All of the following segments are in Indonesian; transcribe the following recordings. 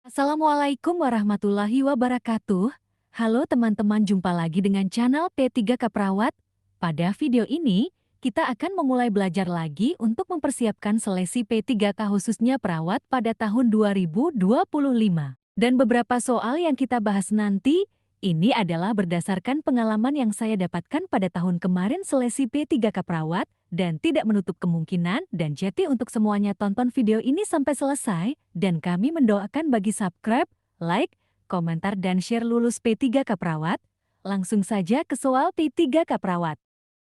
Assalamualaikum warahmatullahi wabarakatuh. Halo teman-teman, jumpa lagi dengan channel P3K Perawat. Pada video ini, kita akan memulai belajar lagi untuk mempersiapkan seleksi P3K khususnya perawat pada tahun 2025. Dan beberapa soal yang kita bahas nanti, ini adalah berdasarkan pengalaman yang saya dapatkan pada tahun kemarin seleksi P3K Perawat, dan tidak menutup kemungkinan dan jadi untuk semuanya tonton video ini sampai selesai dan kami mendoakan bagi subscribe, like, komentar dan share lulus P3K Perawat. Langsung saja ke soal P3K Perawat.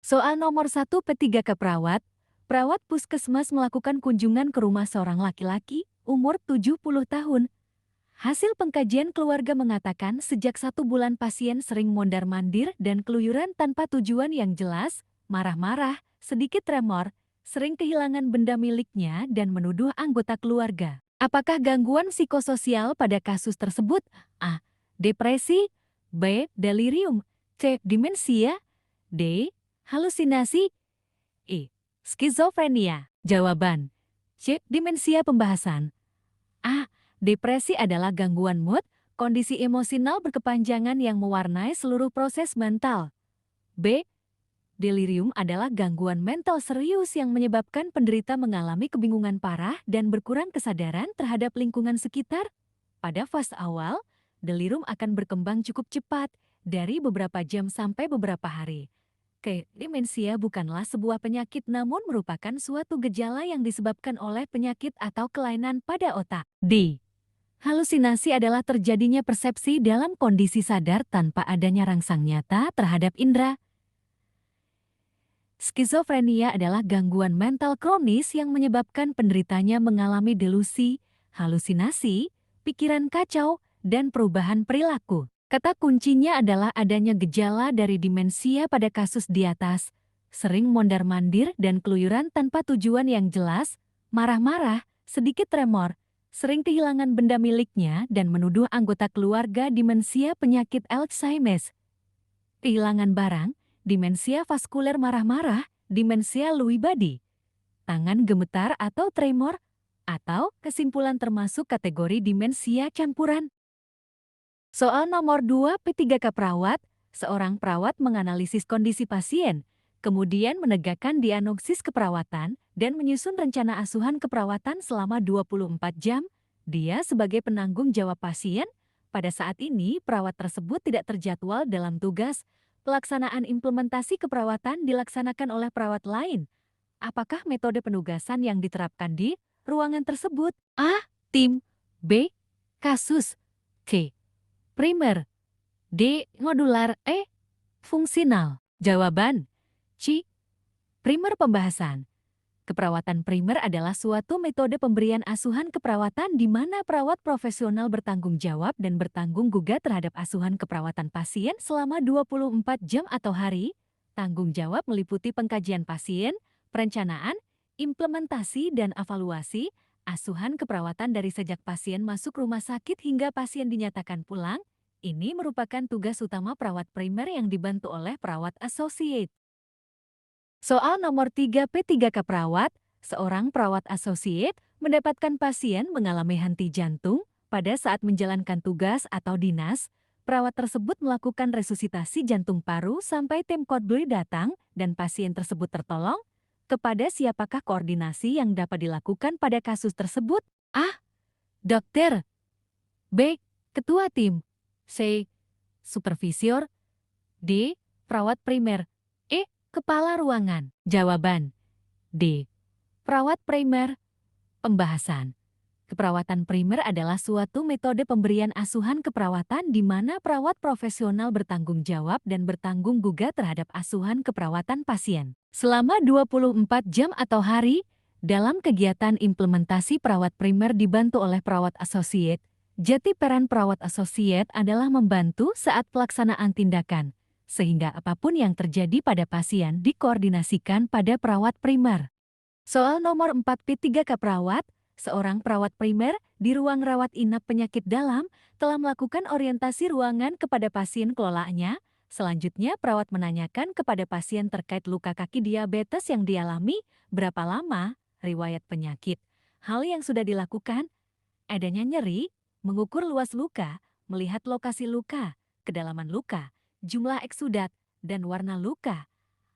Soal nomor 1 P3K Perawat. Perawat puskesmas melakukan kunjungan ke rumah seorang laki-laki umur 70 tahun. Hasil pengkajian keluarga mengatakan sejak 1 bulan pasien sering mondar-mandir dan keluyuran tanpa tujuan yang jelas, marah-marah, sedikit tremor, sering kehilangan benda miliknya dan menuduh anggota keluarga. Apakah gangguan psikososial pada kasus tersebut? A. Depresi. B. Delirium. C. Demensia. D. Halusinasi. E. Skizofrenia. Jawaban. C. Demensia. Pembahasan. A. Depresi adalah gangguan mood, kondisi emosional berkepanjangan yang mewarnai seluruh proses mental. B. Delirium adalah gangguan mental serius yang menyebabkan penderita mengalami kebingungan parah dan berkurang kesadaran terhadap lingkungan sekitar. Pada fase awal, delirium akan berkembang cukup cepat, dari beberapa jam sampai beberapa hari. Demensia bukanlah sebuah penyakit namun merupakan suatu gejala yang disebabkan oleh penyakit atau kelainan pada otak. D. Halusinasi adalah terjadinya persepsi dalam kondisi sadar tanpa adanya rangsang nyata terhadap indera. Skizofrenia adalah gangguan mental kronis yang menyebabkan penderitanya mengalami delusi, halusinasi, pikiran kacau, dan perubahan perilaku. Kata kuncinya adalah adanya gejala dari demensia pada kasus di atas, sering mondar-mandir dan keluyuran tanpa tujuan yang jelas, marah-marah, sedikit tremor, sering kehilangan benda miliknya dan menuduh anggota keluarga demensia penyakit Alzheimer. Kehilangan barang, demensia vaskuler marah-marah, demensia Lewy body, tangan gemetar atau tremor, atau kesimpulan termasuk kategori demensia campuran. Soal nomor 2 P3K Perawat, seorang perawat menganalisis kondisi pasien, kemudian menegakkan diagnosis keperawatan dan menyusun rencana asuhan keperawatan selama 24 jam. Dia sebagai penanggung jawab pasien, pada saat ini perawat tersebut tidak terjadwal dalam tugas. Pelaksanaan implementasi keperawatan dilaksanakan oleh perawat lain. Apakah metode penugasan yang diterapkan di ruangan tersebut? A. Tim. B. Kasus. C. Primer. D. Modular. E. Fungsional. Jawaban. C. Primer. Pembahasan. Keperawatan primer adalah suatu metode pemberian asuhan keperawatan di mana perawat profesional bertanggung jawab dan bertanggung gugat terhadap asuhan keperawatan pasien selama 24 jam atau hari. Tanggung jawab meliputi pengkajian pasien, perencanaan, implementasi dan evaluasi, asuhan keperawatan dari sejak pasien masuk rumah sakit hingga pasien dinyatakan pulang. Ini merupakan tugas utama perawat primer yang dibantu oleh perawat associate. Soal nomor 3 P3K Perawat, seorang perawat associate mendapatkan pasien mengalami henti jantung pada saat menjalankan tugas atau dinas. Perawat tersebut melakukan resusitasi jantung paru sampai tim Kodblue datang dan pasien tersebut tertolong. Kepada siapakah koordinasi yang dapat dilakukan pada kasus tersebut? A. Dokter. B. Ketua tim. C. Supervisor. D. Perawat primer. E. Kepala ruangan. Jawaban. D. Perawat primer. Pembahasan. Keperawatan primer adalah suatu metode pemberian asuhan keperawatan di mana perawat profesional bertanggung jawab dan bertanggung gugat terhadap asuhan keperawatan pasien. Selama 24 jam atau hari, dalam kegiatan implementasi perawat primer dibantu oleh perawat associate. Jadi peran perawat associate adalah membantu saat pelaksanaan tindakan, sehingga apapun yang terjadi pada pasien dikoordinasikan pada perawat primer. Soal nomor 4 P3K Perawat, seorang perawat primer di ruang rawat inap penyakit dalam telah melakukan orientasi ruangan kepada pasien kelolaannya. Selanjutnya, perawat menanyakan kepada pasien terkait luka kaki diabetes yang dialami, berapa lama, riwayat penyakit. Hal yang sudah dilakukan, adanya nyeri, mengukur luas luka, melihat lokasi luka, kedalaman luka, jumlah eksudat, dan warna luka.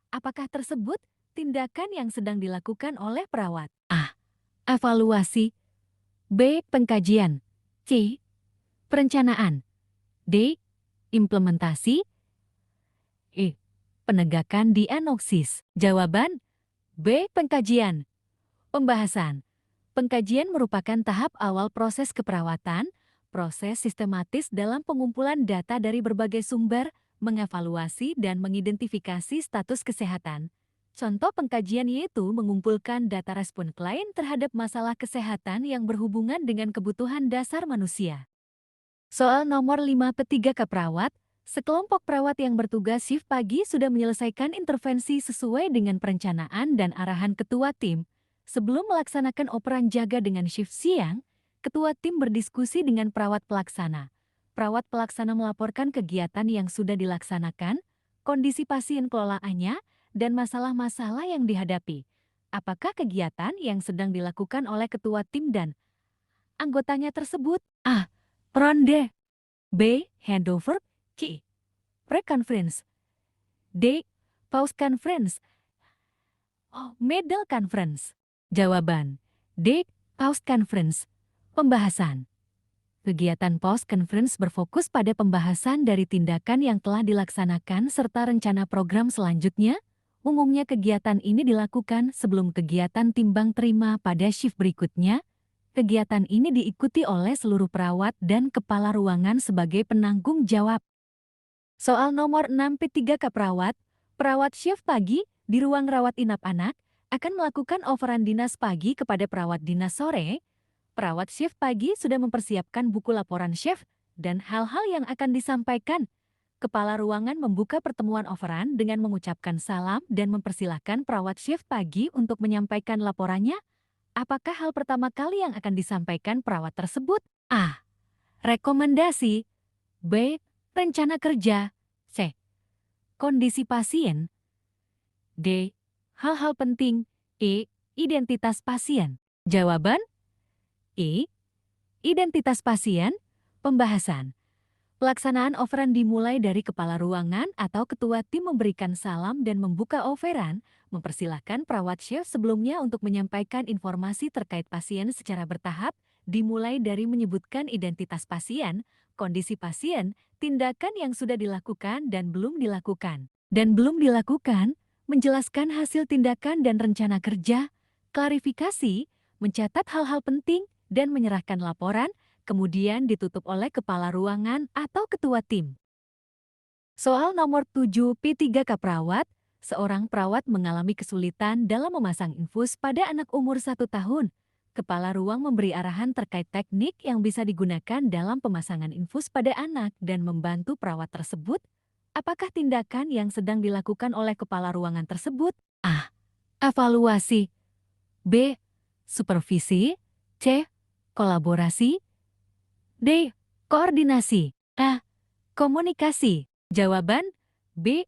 Apakah tersebut tindakan yang sedang dilakukan oleh perawat? A. Evaluasi. B. Pengkajian. C. Perencanaan. D. Implementasi. E. Penegakan diagnosis. Jawaban B. Pengkajian. Pembahasan. Pengkajian merupakan tahap awal proses keperawatan, proses sistematis dalam pengumpulan data dari berbagai sumber, mengevaluasi dan mengidentifikasi status kesehatan. Contoh pengkajian yaitu mengumpulkan data respon klien terhadap masalah kesehatan yang berhubungan dengan kebutuhan dasar manusia. Soal nomor 5 P3 ke perawat, sekelompok perawat yang bertugas shift pagi sudah menyelesaikan intervensi sesuai dengan perencanaan dan arahan ketua tim. Sebelum melaksanakan operan jaga dengan shift siang, ketua tim berdiskusi dengan perawat pelaksana. Perawat pelaksana melaporkan kegiatan yang sudah dilaksanakan, kondisi pasien kelolaannya, dan masalah-masalah yang dihadapi. Apakah kegiatan yang sedang dilakukan oleh ketua tim dan anggotanya tersebut? A. Ronde. B. Handover. C. Pre-conference. D. Post-conference. Middle conference. Jawaban D. Post-conference. Pembahasan. Kegiatan post-conference berfokus pada pembahasan dari tindakan yang telah dilaksanakan serta rencana program selanjutnya. Umumnya kegiatan ini dilakukan sebelum kegiatan timbang terima pada shift berikutnya. Kegiatan ini diikuti oleh seluruh perawat dan kepala ruangan sebagai penanggung jawab. Soal nomor 6 P3 ke perawat shift pagi di ruang rawat inap anak akan melakukan overan dinas pagi kepada perawat dinas sore. Perawat shift pagi sudah mempersiapkan buku laporan shift dan hal-hal yang akan disampaikan. Kepala ruangan membuka pertemuan overan dengan mengucapkan salam dan mempersilahkan perawat shift pagi untuk menyampaikan laporannya. Apakah hal pertama kali yang akan disampaikan perawat tersebut? A. Rekomendasi. B. Rencana kerja. C. Kondisi pasien. D. Hal-hal penting. E. Identitas pasien. Jawaban E. Identitas pasien. Pembahasan. Pelaksanaan overan dimulai dari kepala ruangan atau ketua tim memberikan salam dan membuka overan, mempersilahkan perawat shift sebelumnya untuk menyampaikan informasi terkait pasien secara bertahap, dimulai dari menyebutkan identitas pasien, kondisi pasien, tindakan yang sudah dilakukan dan belum dilakukan. Dan belum dilakukan, menjelaskan hasil tindakan dan rencana kerja, klarifikasi, mencatat hal-hal penting, dan menyerahkan laporan, kemudian ditutup oleh kepala ruangan atau ketua tim. Soal nomor 7 P3 ke perawat, seorang perawat mengalami kesulitan dalam memasang infus pada anak umur 1 tahun. Kepala ruang memberi arahan terkait teknik yang bisa digunakan dalam pemasangan infus pada anak dan membantu perawat tersebut. Apakah tindakan yang sedang dilakukan oleh kepala ruangan tersebut? A. Evaluasi. B. Supervisi. C. Kolaborasi. D. Koordinasi. A. Komunikasi. Jawaban B.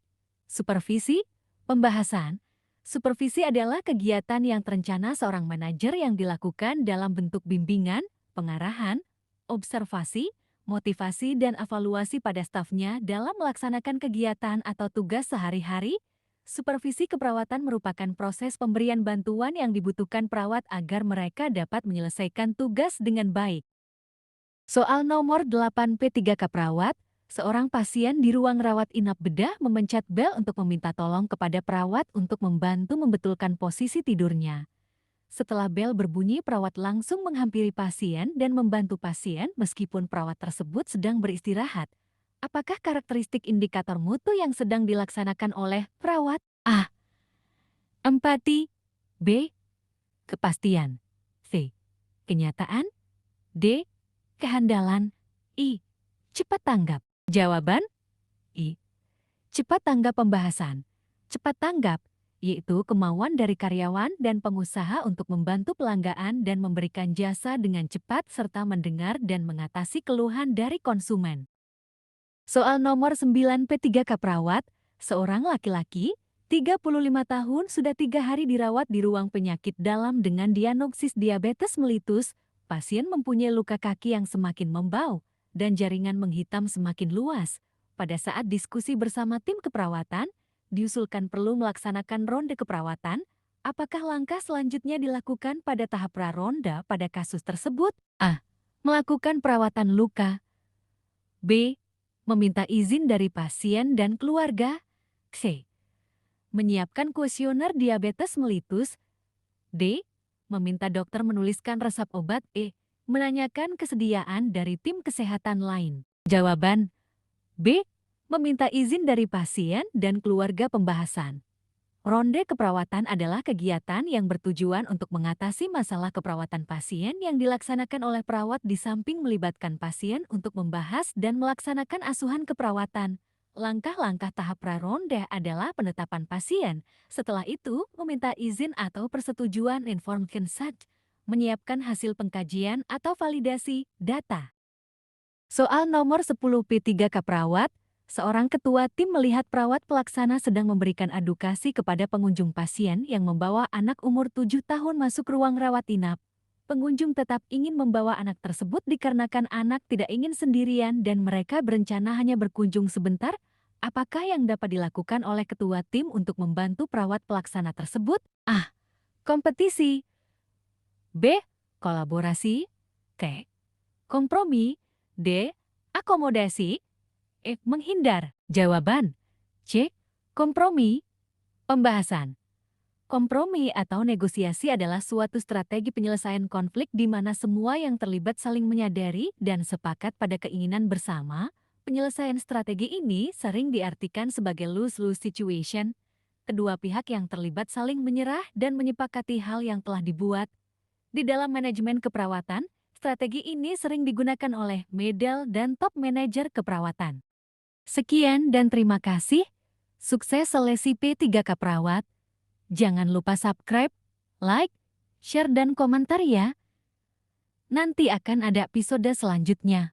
Supervisi. Pembahasan. Supervisi adalah kegiatan yang terencana seorang manajer yang dilakukan dalam bentuk bimbingan, pengarahan, observasi, motivasi dan evaluasi pada stafnya dalam melaksanakan kegiatan atau tugas sehari-hari. Supervisi keperawatan merupakan proses pemberian bantuan yang dibutuhkan perawat agar mereka dapat menyelesaikan tugas dengan baik. Soal nomor 8 P3 ke perawat, seorang pasien di ruang rawat inap bedah memencet bel untuk meminta tolong kepada perawat untuk membantu membetulkan posisi tidurnya. Setelah bel berbunyi, perawat langsung menghampiri pasien dan membantu pasien meskipun perawat tersebut sedang beristirahat. Apakah karakteristik indikator mutu yang sedang dilaksanakan oleh perawat? A. Empati. B. Kepastian. C. Kenyataan. D. Kehandalan. I. Cepat tanggap. Jawaban I. Cepat tanggap. Pembahasan. Cepat tanggap yaitu kemauan dari karyawan dan pengusaha untuk membantu pelanggan dan memberikan jasa dengan cepat serta mendengar dan mengatasi keluhan dari konsumen. Soal nomor 9 P3 ke perawat, seorang laki-laki 35 tahun sudah 3 hari dirawat di ruang penyakit dalam dengan diagnosis diabetes mellitus. pasien mempunyai luka kaki yang semakin membau dan jaringan menghitam semakin luas. Pada saat diskusi bersama tim keperawatan, diusulkan perlu melaksanakan ronde keperawatan. Apakah langkah selanjutnya dilakukan pada tahap praronda pada kasus tersebut? A. Melakukan perawatan luka. B. Meminta izin dari pasien dan keluarga. C. Menyiapkan kuesioner diabetes mellitus. D. Meminta dokter menuliskan resep obat. E. Menanyakan kesediaan dari tim kesehatan lain. Jawaban B. Meminta izin dari pasien dan keluarga pembahasan. Ronde keperawatan adalah kegiatan yang bertujuan untuk mengatasi masalah keperawatan pasien yang dilaksanakan oleh perawat di samping melibatkan pasien untuk membahas dan melaksanakan asuhan keperawatan. Langkah-langkah tahap praronde adalah penetapan pasien. Setelah itu, meminta izin atau persetujuan informed consent, menyiapkan hasil pengkajian atau validasi data. Soal nomor 10P3K perawat. Seorang ketua tim melihat perawat pelaksana sedang memberikan edukasi kepada pengunjung pasien yang membawa anak umur 7 tahun masuk ruang rawat inap. Pengunjung tetap ingin membawa anak tersebut dikarenakan anak tidak ingin sendirian dan mereka berencana hanya berkunjung sebentar. Apakah yang dapat dilakukan oleh ketua tim untuk membantu perawat pelaksana tersebut? A. Kompetisi. B. Kolaborasi. C. Kompromi. D. Akomodasi. E. Menghindar. Jawaban C. Kompromi. Pembahasan. Kompromi atau negosiasi adalah suatu strategi penyelesaian konflik di mana semua yang terlibat saling menyadari dan sepakat pada keinginan bersama. Penyelesaian strategi ini sering diartikan sebagai lose-lose situation. Kedua pihak yang terlibat saling menyerah dan menyepakati hal yang telah dibuat. Di dalam manajemen keperawatan, strategi ini sering digunakan oleh middle dan top manajer keperawatan. Sekian dan terima kasih. Sukses seleksi P3K Perawat. Jangan lupa subscribe, like, share dan komentar ya. Nanti akan ada episode selanjutnya.